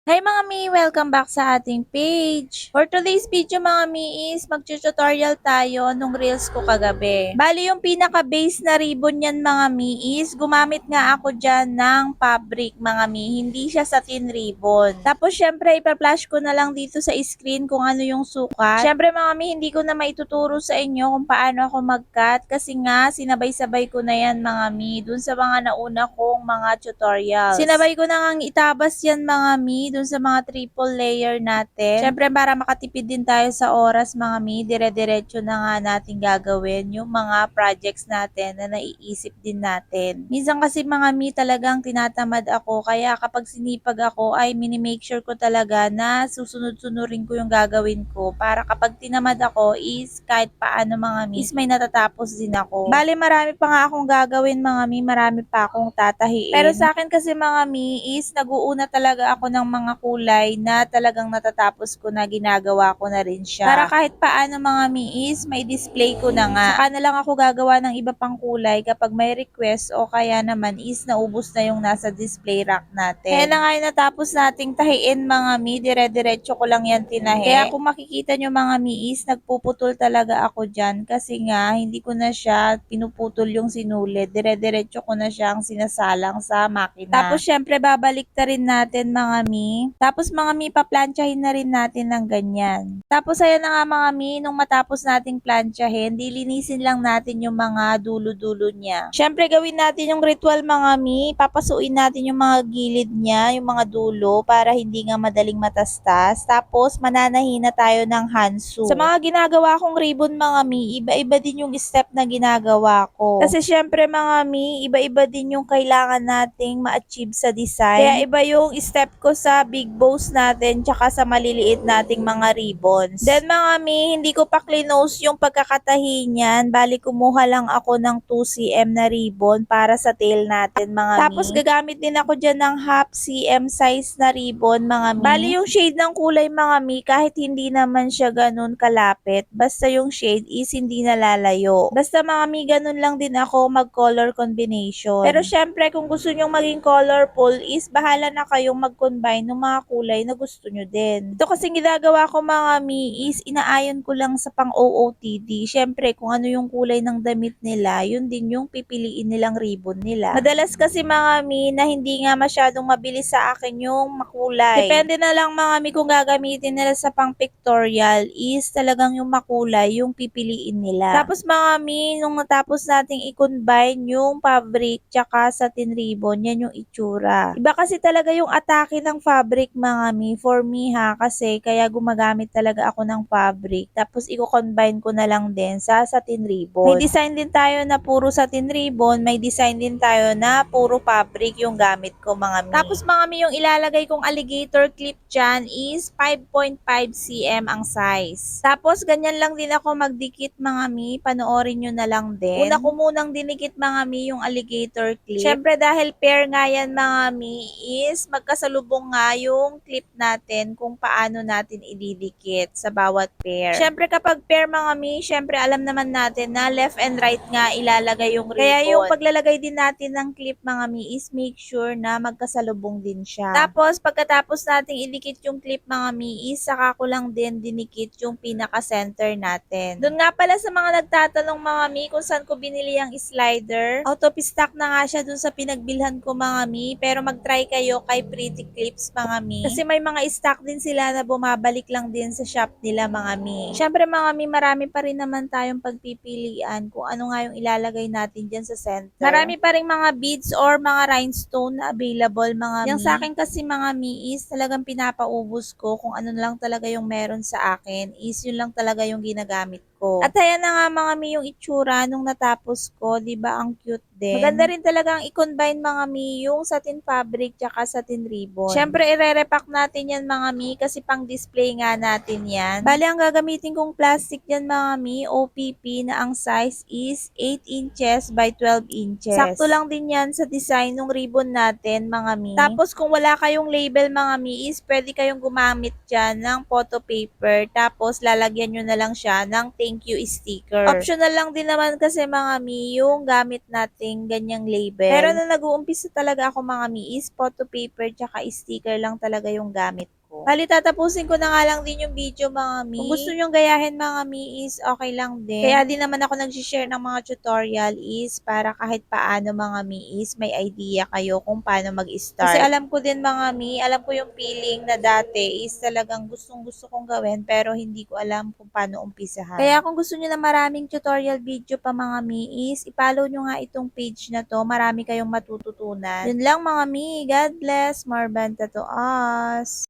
Hi mga mi! Welcome back sa ating page. For today's video mga mi is mag-tutorial tayo nung reels ko kagabi. Bali yung pinaka-base na ribbon yan mga mi is gumamit nga ako dyan ng fabric mga mi. Hindi siya satin ribbon. Tapos syempre ipa-flash ko na lang dito sa screen kung ano yung sukat. Syempre mga mi hindi ko na maituturo sa inyo kung paano ako mag-cut kasi nga sinabay-sabay ko na yan mga mi dun sa mga nauna kong mga tutorials. Sinabay ko na nga itabas yan mga mi dun sa mga triple layer natin. Syempre para makatipid din tayo sa oras mga mi, dire-diretso na nga natin gagawin yung mga projects natin na naiisip din natin. Minsan kasi mga mi talagang tinatamad ako kaya kapag sinipag ako ay mini-make sure ko talaga na susunod-sunurin ko yung gagawin ko para kapag tinamad ako is kahit paano mga mi is may natatapos din ako. Bale marami pa nga akong gagawin mga mi, marami pa akong tatahiin. Pero sa akin kasi mga mi is nag-uuna talaga ako ng mga kulay na talagang natatapos ko na ginagawa ko na rin siya. Para kahit paano mga mi is may display ko na nga. Saka na lang ako gagawa ng iba pang kulay kapag may request o kaya naman is naubos na yung nasa display rack natin. Kaya na nga yung natapos nating tahiin mga mi, dire-diretso ko lang yan tinahi. Kaya kung makikita nyo mga mi is nagpuputol talaga ako dyan kasi nga hindi ko na siya pinuputol yung sinulid. Dire-diretso ko na siyang sinasalang sa makina. Tapos syempre babalik ta rin natin mga mi. Tapos mga mi, paplantsahin na rin natin ng ganyan. Tapos ayan na nga mga mi, nung matapos nating plantsahin, dilinisin lang natin yung mga dulo-dulo niya. Syempre gawin natin yung ritual mga mi, papasuin natin yung mga gilid niya, yung mga dulo para hindi nga madaling matastas. Tapos mananahin na tayo ng hansu. Sa mga ginagawa kong ribbon mga mi, iba-iba din yung step na ginagawa ko. Kasi syempre mga mi, iba-iba din yung kailangan nating ma-achieve sa design. Kaya iba yung step ko sa big bows natin tsaka sa maliliit nating mga ribbons. Then mga mi, hindi ko pa clinose yung pagkakatahi niyan. Bali kumuha lang ako ng 2cm na ribbon para sa tail natin mga mi. Tapos gagamit din ako dyan ng half cm size na ribbon mga mi. Bali yung shade ng kulay mga mi, kahit hindi naman siya ganun kalapit, basta yung shade is hindi nalalayo. Basta mga mi, ganun lang din ako mag color combination. Pero syempre kung gusto nyong maging colorful is bahala na kayong mag-combine ng mga kulay na gusto nyo din. Ito kasi ginagawa ko mga mi is inaayon ko lang sa pang OOTD. Syempre kung ano yung kulay ng damit nila, yun din yung pipiliin nilang ribbon nila. Madalas kasi mga mi na hindi nga masyadong mabilis sa akin yung makulay. Depende na lang mga mi kung gagamitin nila sa pang pictorial is talagang yung makulay yung pipiliin nila. Tapos mga mi, nung natapos nating i-combine yung fabric tsaka satin ribbon, yan yung itsura. Iba kasi talaga yung atake ng fabric mga mi, for me ha, kasi kaya gumagamit talaga ako ng fabric. Tapos i-combine ko na lang din sa satin ribbon. May design din tayo na puro satin ribbon, may design din tayo na puro fabric yung gamit ko mga mi. Tapos mga mi, yung ilalagay kong alligator clip dyan is 5.5 cm ang size. Tapos ganyan lang din ako magdikit mga mi, panoorin nyo na lang din. Una ko munang dinikit mga mi yung alligator clip. Syempre dahil pair nga yan mga mi is magkasalubong nga yung clip natin kung paano natin ididikit sa bawat pair. Syempre kapag pair mga mi, syempre alam naman natin na left and right nga ilalagay yung ribbon. Kaya yung paglalagay din natin ng clip mga mi is make sure na magkasalubong din siya. Tapos pagkatapos nating idikit yung clip mga mi is saka ko lang din dinikit yung pinaka-center natin. Doon nga pala sa mga nagtatanong mga mi kung saan ko binili ang slider, out of stock na nga siya dun sa pinagbilhan ko mga mi, pero mag-try kayo kay Pretty Clips mga mi. Kasi may mga stock din sila na bumabalik lang din sa shop nila mga mi. Syempre mga mi, marami pa rin naman tayong pagpipilian kung ano nga yung ilalagay natin dyan sa center. Marami pa rin mga beads or mga rhinestone na available mga mi. Yung sa akin kasi mga mi is talagang pinapaubos ko kung ano lang talaga yung meron sa akin is yun lang talaga yung ginagamit ko. At ayan na nga mga mi yung itsura nung natapos ko, 'di ba? Ang cute din. Maganda rin talagang i-combine mga mi yung satin fabric tsaka satin ribbon. Syempre ire-repack natin yan mga mi kasi pang display nga natin yan. Bali ang gagamitin kong plastic yan mga mi, OPP na ang size is 8 inches by 12 inches. Sakto lang din yan sa design ng ribbon natin mga mi. Tapos kung wala kayong label mga mi is pwede kayong gumamit dyan ng photo paper tapos lalagyan nyo na lang siya ng thank you sticker. Optional lang din naman kasi mga mi yung gamit natin ating ganyang label. Pero nung nag-uumpisa talaga ako mga miis, photo paper tsaka sticker lang talaga yung gamit ko. Bali, tatapusin ko na nga lang din yung video mga mi. Kung gusto nyong gayahin mga mi is okay lang din. Kaya din naman ako nag-share ng mga tutorial is para kahit paano mga mi is may idea kayo kung paano mag-start. Kasi alam ko din mga mi, alam ko yung feeling na dati is talagang gustong gusto kong gawin pero hindi ko alam kung paano umpisahan. Kaya kung gusto nyo na maraming tutorial video pa mga mi is i-follow nyo nga itong page na to. Marami kayong matututunan. Yun lang mga mi. God bless. More banta to us.